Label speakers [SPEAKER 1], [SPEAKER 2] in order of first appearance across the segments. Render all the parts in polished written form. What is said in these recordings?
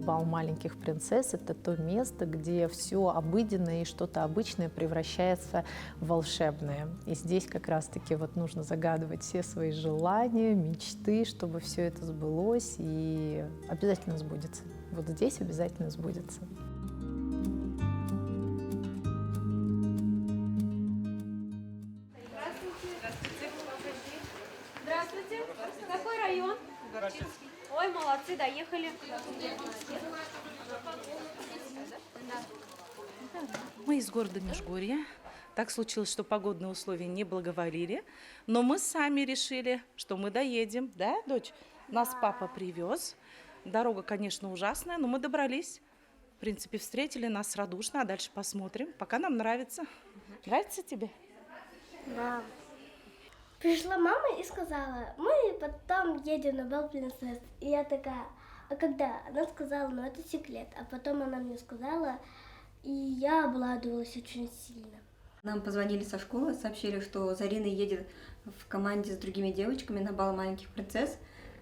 [SPEAKER 1] бал маленьких принцесс – это то место, где все обыденное и что-то обычное превращается в волшебное. И здесь как раз-таки вот нужно загадывать все свои желания, мечты, чтобы все это сбылось и обязательно сбудется. Вот здесь обязательно сбудется.
[SPEAKER 2] Здравствуйте. Какой район? Городчинский. Ой, молодцы, доехали.
[SPEAKER 3] Мы из города Межгорья. Так случилось, что погодные условия не благоволили, но мы сами решили, что мы доедем. Да, дочь? Нас папа привез. Дорога, конечно, ужасная, но мы добрались. В принципе, встретили нас радушно, а дальше посмотрим. Пока нам нравится. Нравится тебе?
[SPEAKER 4] Да. Пришла мама и сказала, мы потом едем на бал принцесс. И я такая, а когда? Она сказала, ну это секрет. А потом она мне сказала, и я обрадовалась очень сильно.
[SPEAKER 5] Нам позвонили со школы, сообщили, что Зарина едет в команде с другими девочками на бал маленьких принцесс.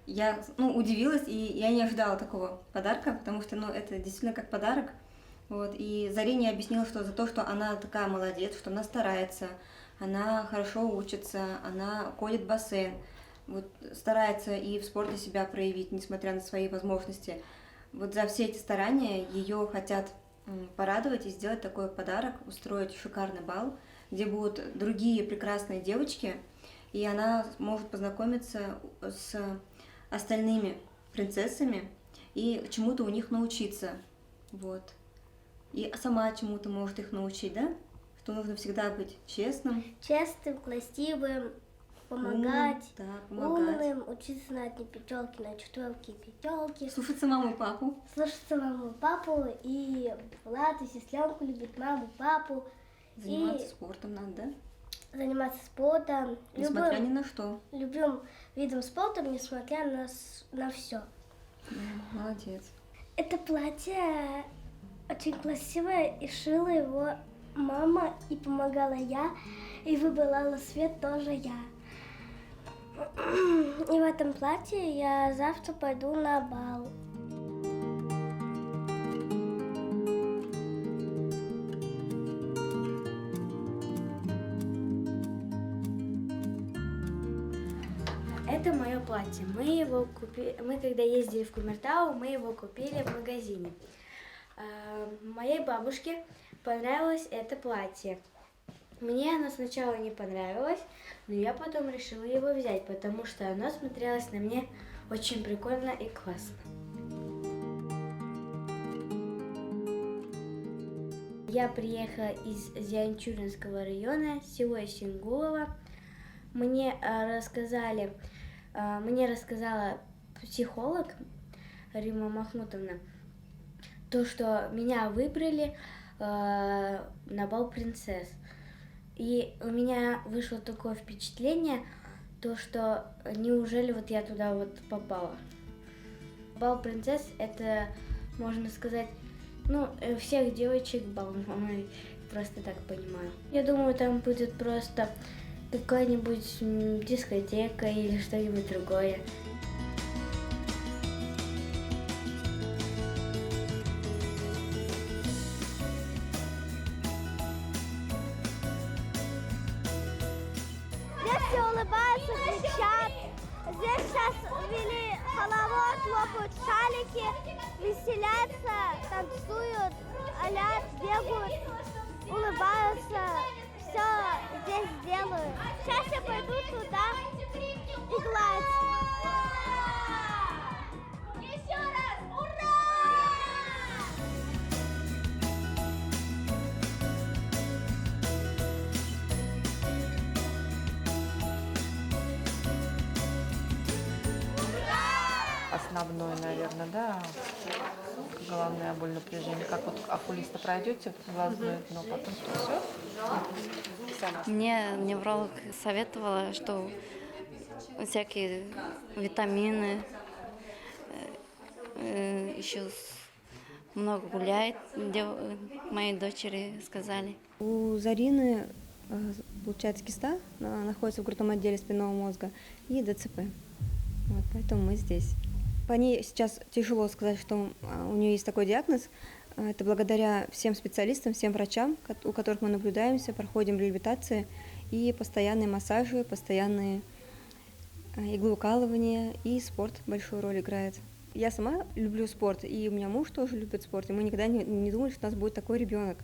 [SPEAKER 5] Я удивилась, и я не ожидала такого подарка, потому что это действительно как подарок. Вот. И Зарине объяснила, что за то, что она такая молодец, что она старается, она хорошо учится, она ходит в бассейн, вот, старается и в спорте себя проявить, несмотря на свои возможности. Вот за все эти старания ее хотят порадовать и сделать такой подарок, устроить шикарный бал, где будут другие прекрасные девочки, и она может познакомиться с остальными принцессами и чему-то у них научиться. Вот. И сама чему-то может их научить, да? Что нужно всегда быть честным.
[SPEAKER 4] Честным, красивым, помогать,
[SPEAKER 5] помогать.
[SPEAKER 4] умным, учиться на одни пятерки, на четверки и пятерки.
[SPEAKER 5] Слушаться маму и папу.
[SPEAKER 4] Слушаться маму и папу, и Влад, и сестренку любить, маму, папу.
[SPEAKER 5] Заниматься спортом надо, да?
[SPEAKER 4] Заниматься спортом.
[SPEAKER 5] Несмотря ни на что.
[SPEAKER 4] Любым видом спорта, несмотря на все.
[SPEAKER 5] Молодец.
[SPEAKER 4] Это платье очень красивое, и шила его мама, и помогала я, и выбирала цвет тоже я. И в этом платье я завтра пойду на бал.
[SPEAKER 6] Это мое платье. Мы его купили, когда ездили в Кумертау, мы его купили в магазине. Моей бабушке понравилось это платье. Мне оно сначала не понравилось, но я потом решила его взять, потому что оно смотрелось на мне очень прикольно и классно. Я приехала из Зианчуринского района, село Сингулово. Мне рассказала психолог Рима Махмутовна, то, что меня выбрали на бал принцесс. И у меня вышло такое впечатление, то, что неужели вот я туда вот попала. Бал принцесс — это, можно сказать, всех девочек бал, просто так понимаю. Я думаю, там будет просто какая-нибудь дискотека или что-нибудь другое.
[SPEAKER 4] Здесь все улыбаются, кричат. Здесь сейчас вели хоровод, хлопают шалики, веселятся, танцуют, алят, бегают, улыбаются. Все здесь делают. Сейчас я пойду туда и гладь. Еще раз! Ура!
[SPEAKER 1] Основное, наверное, да, головная боль, напряжение. Как вот окулиста пройдете в глазное дно, потом все.
[SPEAKER 7] Мне невролог советовала, что всякие витамины, еще много гуляет, моей дочери сказали.
[SPEAKER 5] У Зарины, получается, киста, она находится в грудном отделе спинного мозга, и ДЦП. Вот, поэтому мы здесь. По ней сейчас тяжело сказать, что у нее есть такой диагноз. Это благодаря всем специалистам, всем врачам, у которых мы наблюдаемся, проходим реабилитации и постоянные массажи, постоянные иглоукалывания, и спорт большую роль играет. Я сама люблю спорт, и у меня муж тоже любит спорт, и мы никогда не думали, что у нас будет такой ребенок.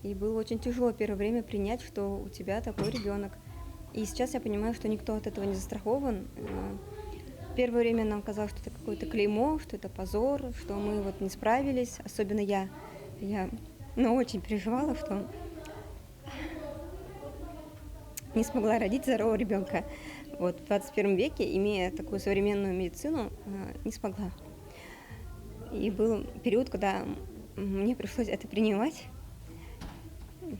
[SPEAKER 5] И было очень тяжело первое время принять, что у тебя такой ребенок. И сейчас я понимаю, что никто от этого не застрахован. Первое время нам казалось, что это какое-то клеймо, что это позор, что мы вот не справились, особенно я. Я очень переживала, что не смогла родить здорового ребенка. Вот в 21 веке, имея такую современную медицину, не смогла. И был период, когда мне пришлось это принимать,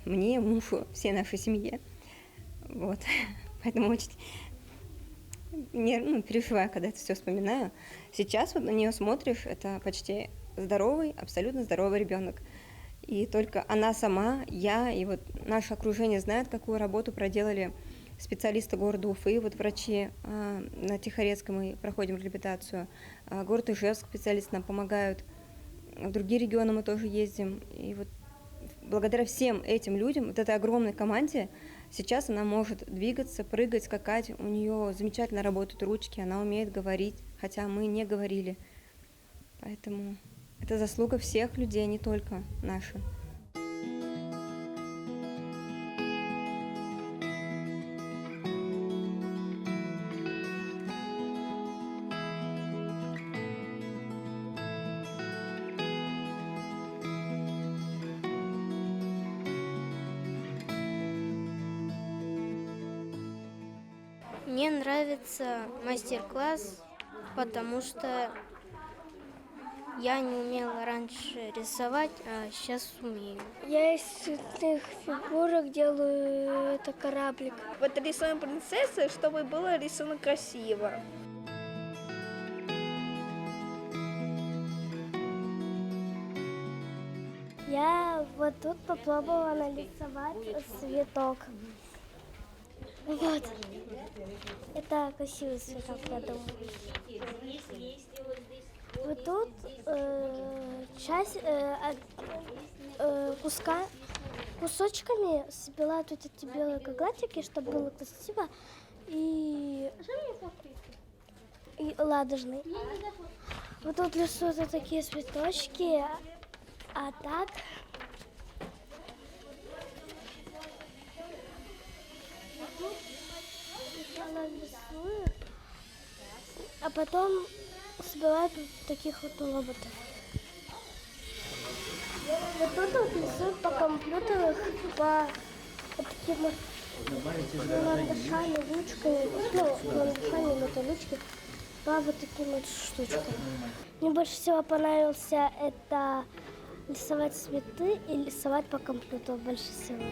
[SPEAKER 5] мне, мужу, всей нашей семье. Вот. Поэтому очень переживаю, когда это все вспоминаю. Сейчас вот на нее смотришь, это почти здоровый, абсолютно здоровый ребенок. И только она сама, я и вот наше окружение знает, какую работу проделали специалисты города Уфы, вот врачи на Тихорецком мы проходим реабилитацию. Город Ижевск, специалисты нам помогают. В другие регионы мы тоже ездим. И вот благодаря всем этим людям, вот этой огромной команде, сейчас она может двигаться, прыгать, скакать. У нее замечательно работают ручки, она умеет говорить, хотя мы не говорили. Поэтому это заслуга всех людей, не только наша.
[SPEAKER 4] Мне нравится мастер-класс, потому что я не умела раньше рисовать, а сейчас умею. Я из цветных фигурок делаю это кораблик.
[SPEAKER 8] Вот рисуем принцессы, чтобы было рисовано красиво.
[SPEAKER 4] Я вот тут попробовала нарисовать цветок. Вот. Это красивый цветок, я думаю. Вот тут часть кусочками собирала тут эти белые квадратики, чтобы было красиво, и ладожный. Вот тут рисуют вот такие цветочки, а так сначала рисую, а потом собирают таких вот роботов. Вот тут вот рисуют по компьютеру, по вот таким вот карандашами, ручками, карандашами, это ручки, по вот таким вот штучкам. Мне больше всего понравился это рисовать цветы и рисовать по компьютеру больше всего.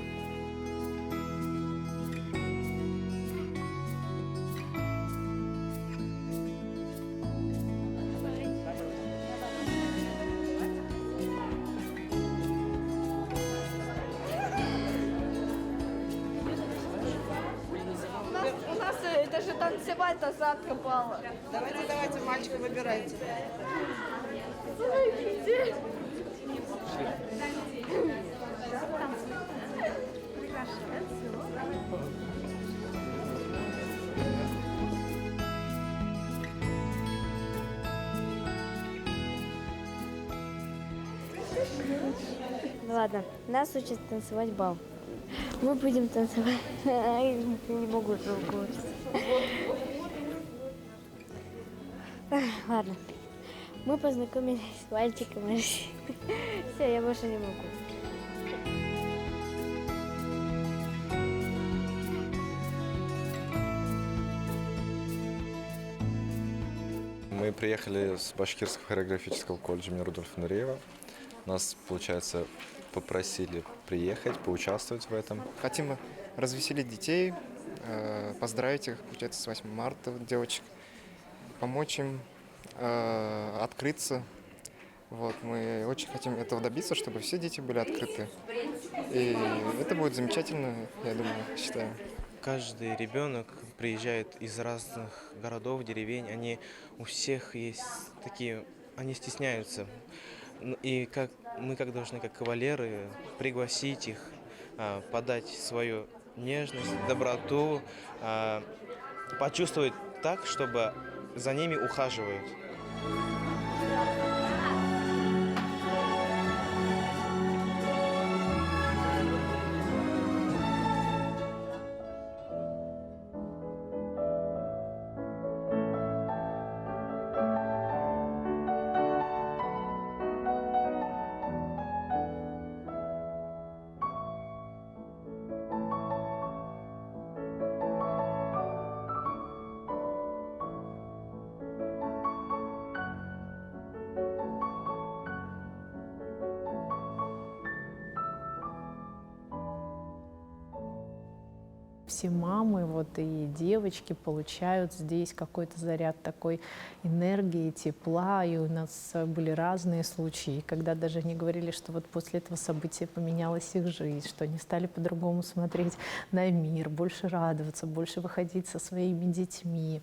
[SPEAKER 8] У нас даже танцевать завтра бала.
[SPEAKER 9] Давайте, мальчика, выбирайте.
[SPEAKER 6] Ладно, нас учат танцевать бал. Мы будем танцевать. Я не могу уже говорить. Ладно. Мы познакомились с мальчиком. Все, я больше не могу.
[SPEAKER 10] Мы приехали с Башкирского хореографического колледжа имени Рудольфа Нуреева. Нас, получается, попросили приехать, поучаствовать в этом.
[SPEAKER 11] Хотим развеселить детей, поздравить их, получается, с 8 марта, девочек, помочь им открыться. Вот, мы очень хотим этого добиться, чтобы все дети были открыты. И это будет замечательно, я думаю, считаю.
[SPEAKER 12] каждый ребенок приезжает из разных городов, деревень, они у всех есть такие, они стесняются. И мы должны, как кавалеры, пригласить их, подать свою нежность, доброту, почувствовать так, чтобы за ними ухаживают.
[SPEAKER 1] Все мамы и девочки получают здесь какой-то заряд такой энергии, тепла. И у нас были разные случаи, когда даже они говорили, что после этого события поменялась их жизнь, что они стали по-другому смотреть на мир, больше радоваться, больше выходить со своими детьми.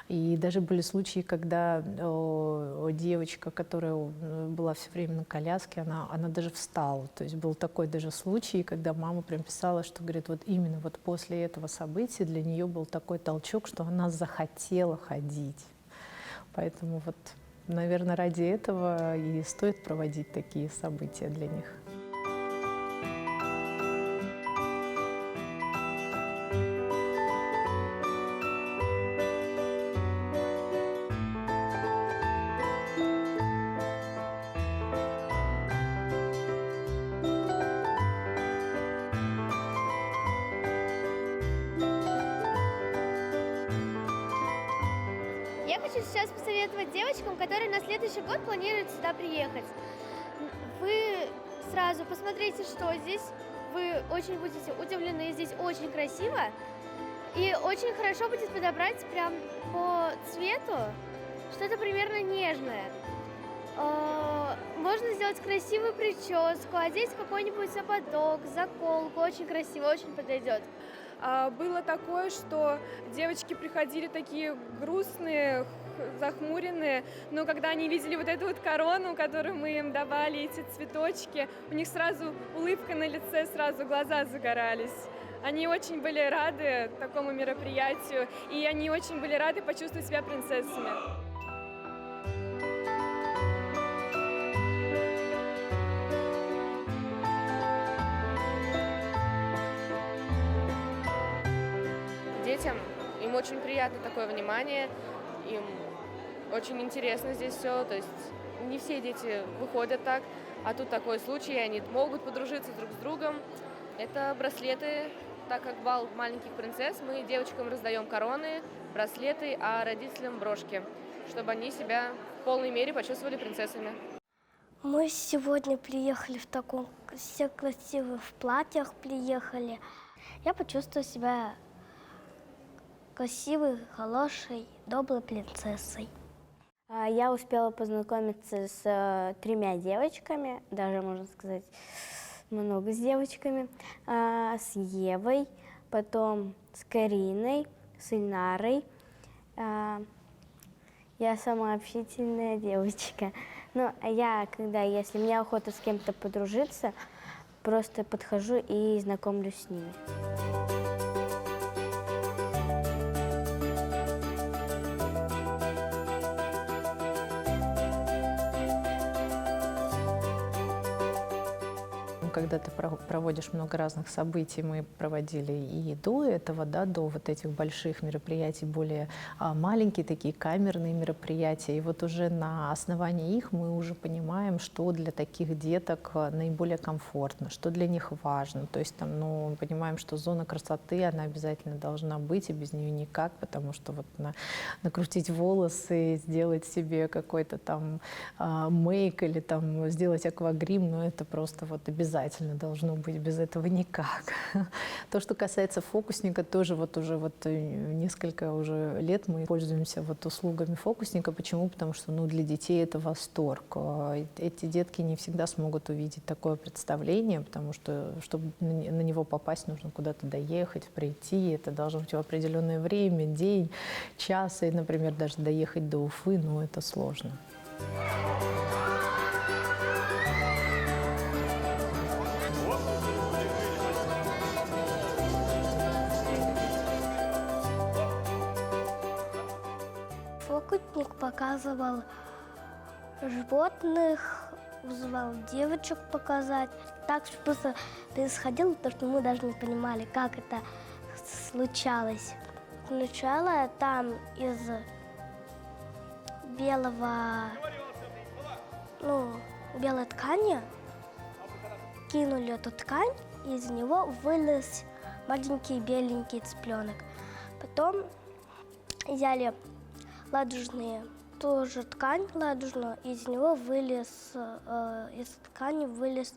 [SPEAKER 1] И даже были случаи, когда девочка, которая была все время на коляске, она даже встала. То есть был такой даже случай, когда мама прям писала, что говорит, именно после этого события для нее был такой толчок, что она захотела ходить. Поэтому наверное, ради этого и стоит проводить такие события для них.
[SPEAKER 4] Я хочу сейчас посоветовать девочкам, которые на следующий год планируют сюда приехать. Вы сразу посмотрите, что здесь. Вы очень будете удивлены, здесь очень красиво. И очень хорошо будет подобрать прям по цвету что-то примерно нежное. Можно сделать красивую прическу, одеть какой-нибудь ободок, заколку. Очень красиво, очень подойдет.
[SPEAKER 13] Было такое, что девочки приходили такие грустные, захмуренные, но когда они видели эту корону, которую мы им давали, эти цветочки, у них сразу улыбка на лице, сразу глаза загорались. Они очень были рады такому мероприятию, и они очень были рады почувствовать себя принцессами.
[SPEAKER 14] Детям, им очень приятно такое внимание, им очень интересно здесь все, то есть не все дети выходят так, а тут такой случай, они могут подружиться друг с другом. Это браслеты, так как бал маленьких принцесс, мы девочкам раздаем короны, браслеты, а родителям брошки, чтобы они себя в полной мере почувствовали принцессами.
[SPEAKER 4] Мы сегодня приехали в таком, все красивых в платьях приехали. Я почувствовала себя красивой, хорошей, доброй принцессой.
[SPEAKER 6] Я успела познакомиться с 3 девочками, даже, можно сказать, много с девочками. С Евой, потом с Кариной, с Ильнарой. Я самая общительная девочка. Но если мне охота с кем-то подружиться, просто подхожу и знакомлюсь с ними.
[SPEAKER 1] Когда ты проводишь много разных событий, мы проводили и до этого, до этих больших мероприятий, более маленькие такие камерные мероприятия. И уже на основании их мы уже понимаем, что для таких деток наиболее комфортно, что для них важно. То есть понимаем, что зона красоты, она обязательно должна быть, и без нее никак, потому что накрутить волосы, сделать себе какой-то мейк или сделать аквагрим, это просто обязательно. обязательно должно быть, без этого никак. То, что касается фокусника, тоже вот уже несколько уже лет мы пользуемся вот услугами фокусника. Почему? Потому что для детей это восторг. Эти детки не всегда смогут увидеть такое представление, потому что, чтобы на него попасть, нужно куда-то доехать, прийти. Это должно быть в определенное время, день, час. И, например, даже доехать до Уфы, это сложно.
[SPEAKER 4] Фокусник показывал животных, вызывал девочек показать. Так просто происходило, то, что мы даже не понимали, как это случалось. Сначала там из белой ткани кинули эту ткань, и из него вылез маленький беленький цыпленок. Потом взяли ладужные, тоже ткань ладужную, из него из ткани вылез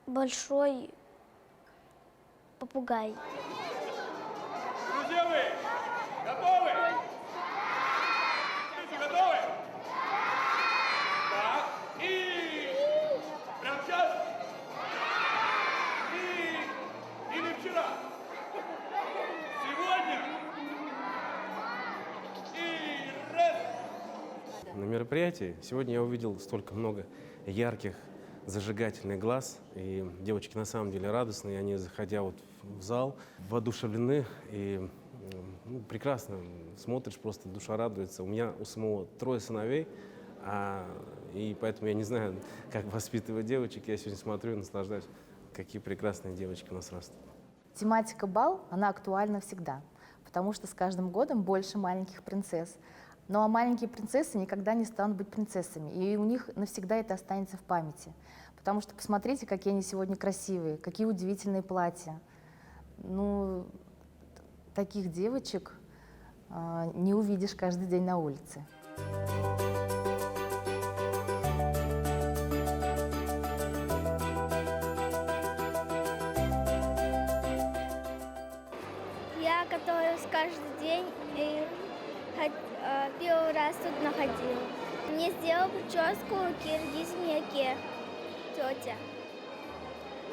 [SPEAKER 4] большой попугай.
[SPEAKER 15] Друзья, вы готовы? Готовы? Так, и прямо сейчас? Или вчера? Сегодня? И раз!
[SPEAKER 16] На мероприятии сегодня я увидел столько много ярких, зажигательных глаз, и девочки на самом деле радостные, они, заходя в зал, воодушевлены и прекрасно смотришь, просто душа радуется. У меня у самого 3 сыновей, и поэтому я не знаю, как воспитывать девочек. Я сегодня смотрю и наслаждаюсь, какие прекрасные девочки у нас растут.
[SPEAKER 17] Тематика бал, она актуальна всегда, потому что с каждым годом больше маленьких принцесс. А маленькие принцессы никогда не станут быть принцессами, и у них навсегда это останется в памяти. Потому что посмотрите, какие они сегодня красивые, какие удивительные платья. Таких девочек не увидишь каждый день на улице.
[SPEAKER 4] Я готовилась каждый день и первый раз тут находила. Мне сделала прическу киргиз-меке тетя,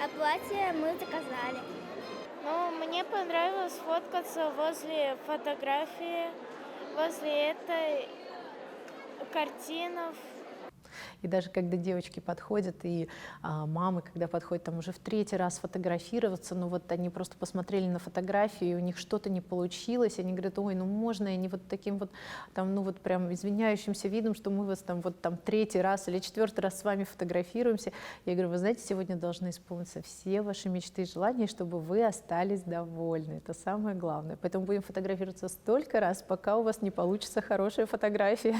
[SPEAKER 4] а платье мы заказали.
[SPEAKER 18] Мне понравилось фоткаться возле фотографии, возле этой картинов.
[SPEAKER 1] И даже когда девочки подходят, и мамы, когда подходят там уже в 3-й раз фотографироваться, они просто посмотрели на фотографию, и у них что-то не получилось, они говорят: ой, можно, и они вот таким прям извиняющимся видом, что мы вас там 3-й раз или 4-й раз с вами фотографируемся. Я говорю: вы знаете, сегодня должны исполниться все ваши мечты и желания, чтобы вы остались довольны. Это самое главное. Поэтому будем фотографироваться столько раз, пока у вас не получится хорошая фотография.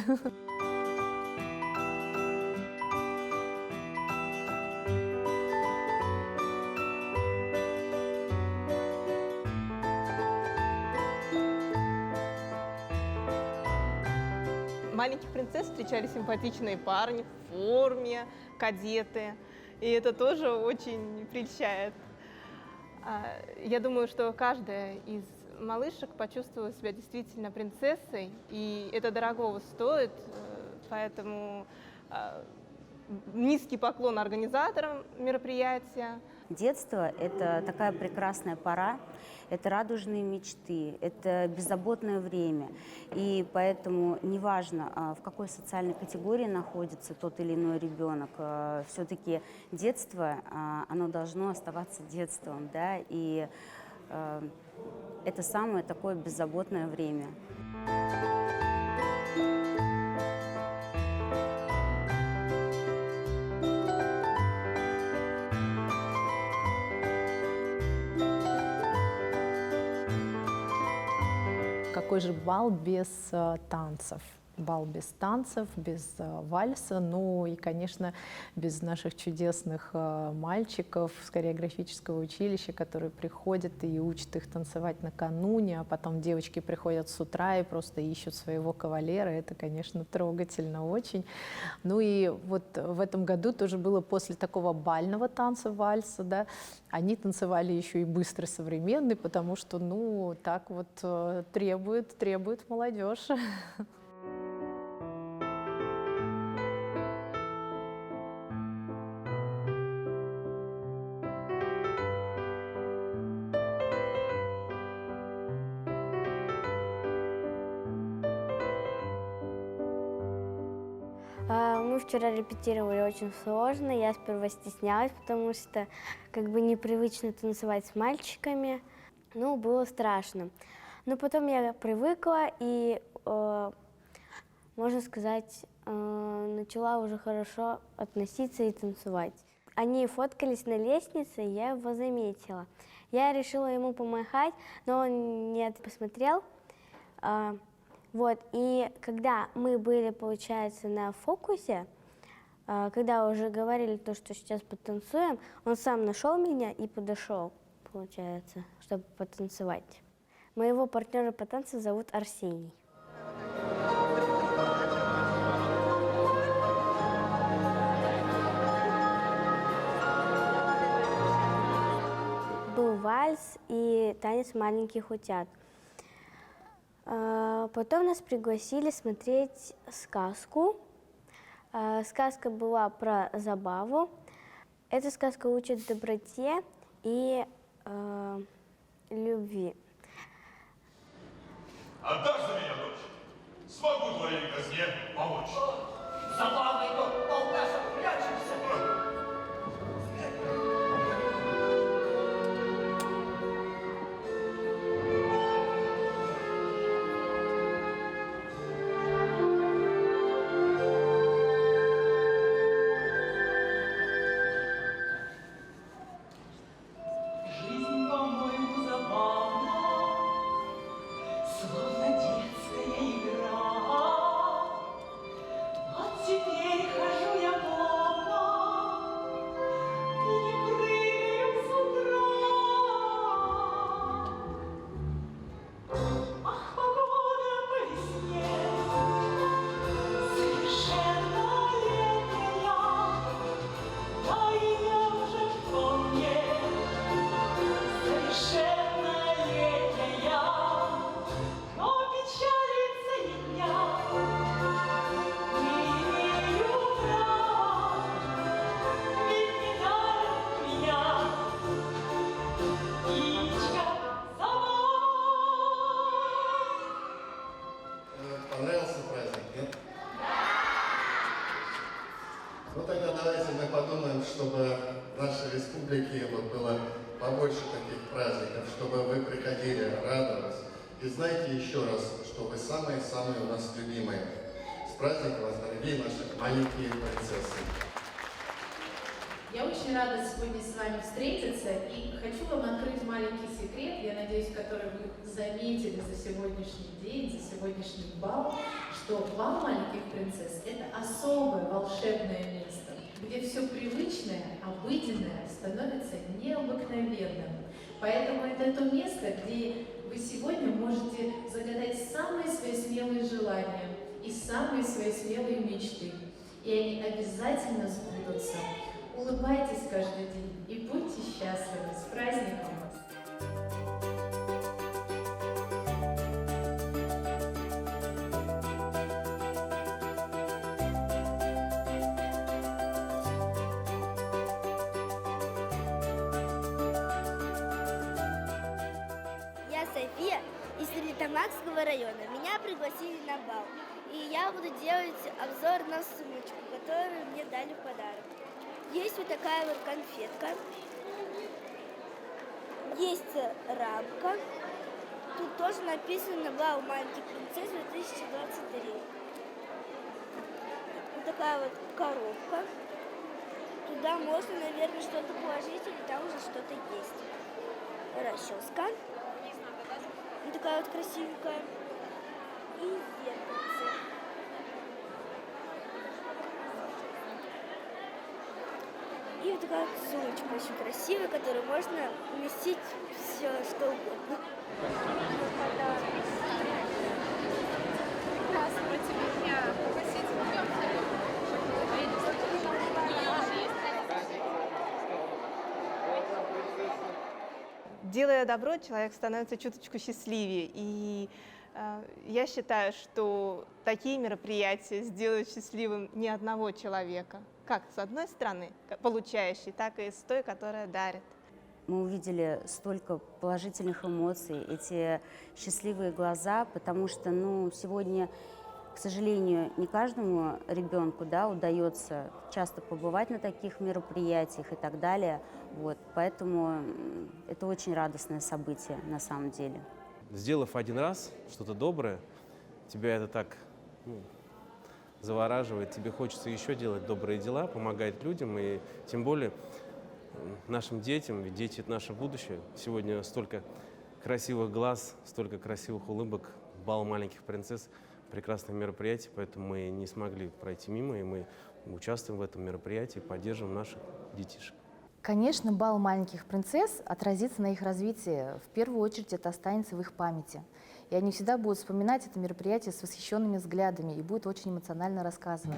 [SPEAKER 9] Маленьких принцесс встречали симпатичные парни в форме, кадеты. И это тоже очень прельщает. Я думаю, что каждая из малышек почувствовала себя действительно принцессой, и это дорогого стоит, поэтому низкий поклон организаторам мероприятия.
[SPEAKER 19] Детство – это такая прекрасная пора, это радужные мечты, это беззаботное время. И поэтому неважно, в какой социальной категории находится тот или иной ребенок, все-таки детство, оно должно оставаться детством, да, и это самое такое беззаботное время.
[SPEAKER 1] Какой же бал без танцев? бал без танцев, без вальса, ну и, конечно, без наших чудесных мальчиков с хореографического училища, которые приходят и учат их танцевать накануне, а потом девочки приходят с утра и просто ищут своего кавалера. Это, конечно, трогательно очень. Ну и вот в этом году тоже было после такого бального танца вальса, да, они танцевали еще и быстро современный, потому что, ну, так вот требует молодежь.
[SPEAKER 6] Мы вчера репетировали очень сложно. Я сперва стеснялась, потому что как бы непривычно танцевать с мальчиками. Ну, было страшно. Но потом я привыкла и, можно сказать, начала уже хорошо относиться и танцевать. Они фоткались на лестнице, и я его заметила. Я решила ему помахать, но он не посмотрел. Вот, и когда мы были, получается, на фокусе, когда уже говорили то, что сейчас потанцуем, он сам нашел меня и подошел, получается, чтобы потанцевать. Моего партнера по танцу зовут Арсений. Был вальс и танец маленьких утят. Потом нас пригласили смотреть сказку. Сказка была про забаву. Эта сказка учит доброте и любви.
[SPEAKER 15] Отдашь за меня, дочь? Смогу твоей казне помочь.
[SPEAKER 20] Забавный тот полтаса, прячемся.
[SPEAKER 21] Понравился праздник, нет? Ну тогда давайте мы подумаем, чтобы в нашей республике вот было побольше таких праздников, чтобы вы приходили, радовались. И знайте еще раз, что вы самые-самые у нас любимые. С праздником вас, дорогие наши маленькие принцессы.
[SPEAKER 22] Я очень рада сегодня с вами встретиться и хочу вам открыть маленький секрет, я надеюсь, который вы заметили за сегодняшний день, за сегодняшний бал, что бал маленьких принцесс – это особое волшебное место, где все привычное, обыденное становится необыкновенным. Поэтому это то место, где вы сегодня можете загадать самые свои смелые желания и самые свои смелые мечты, и они обязательно сбудутся. Улыбайтесь каждый день и будьте счастливы. С праздником вас!
[SPEAKER 4] Я София из Стерлитамакского района. Меня пригласили на бал. И я буду делать обзор на сумочку, которую мне дали в подарок. Есть вот такая вот конфетка. Есть рамка. Тут тоже написано «Бал маленьких принцесс 2023». Вот такая вот коробка. Туда можно, наверное, что-то положить, или там уже что-то есть. Расческа. Вот такая вот красивенькая. И зеркальце.
[SPEAKER 6] такая сумочка очень красивая, в которую можно уместить все, что угодно.
[SPEAKER 9] Делая добро, человек становится чуточку счастливее. И я считаю, что такие мероприятия сделают счастливым не одного человека. Как с одной стороны получающей, так и с той, которая дарит.
[SPEAKER 19] Мы увидели столько положительных эмоций, эти счастливые глаза, потому что сегодня, к сожалению, не каждому ребенку удается часто побывать на таких мероприятиях и так далее. Поэтому это очень радостное событие на самом деле.
[SPEAKER 16] Сделав один раз что-то доброе, тебя это так завораживает, тебе хочется еще делать добрые дела, помогать людям, и тем более нашим детям, ведь дети — это наше будущее. Сегодня столько красивых глаз, столько красивых улыбок, бал маленьких принцесс, прекрасное мероприятие, поэтому мы не смогли пройти мимо, и мы участвуем в этом мероприятии, поддерживаем наших детишек.
[SPEAKER 17] Конечно, бал маленьких принцесс отразится на их развитии. В первую очередь это останется в их памяти. И они всегда будут вспоминать это мероприятие с восхищенными взглядами и будут очень эмоционально рассказывать.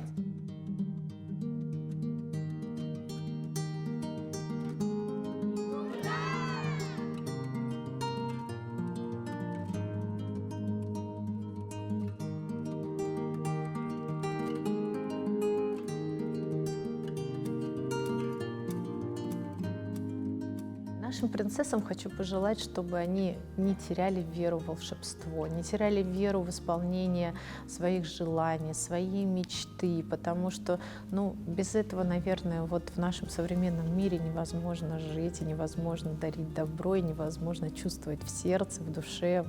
[SPEAKER 1] Нашим принцессам хочу пожелать, чтобы они не теряли веру в волшебство, не теряли веру в исполнение своих желаний, своей мечты, потому что, без этого, наверное, в нашем современном мире невозможно жить, и невозможно дарить добро, и невозможно чувствовать в сердце, в душе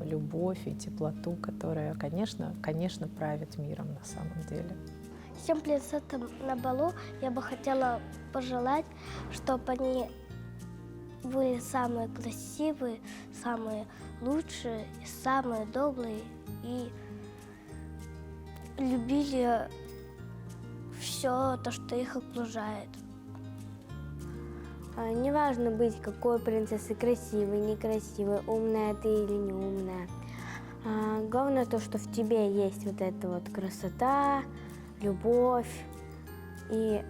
[SPEAKER 1] любовь и теплоту, которая, конечно, правит миром на самом деле.
[SPEAKER 4] Всем принцессам на балу я бы хотела пожелать, чтобы они были самые красивые, самые лучшие, самые добрые и любили все то, что их окружает.
[SPEAKER 6] Не важно быть какой принцессой, красивой, некрасивой, умная ты или не умная. Главное то, что в тебе есть эта красота, любовь и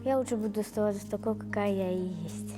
[SPEAKER 6] я лучше буду оставаться такой, какая я и есть.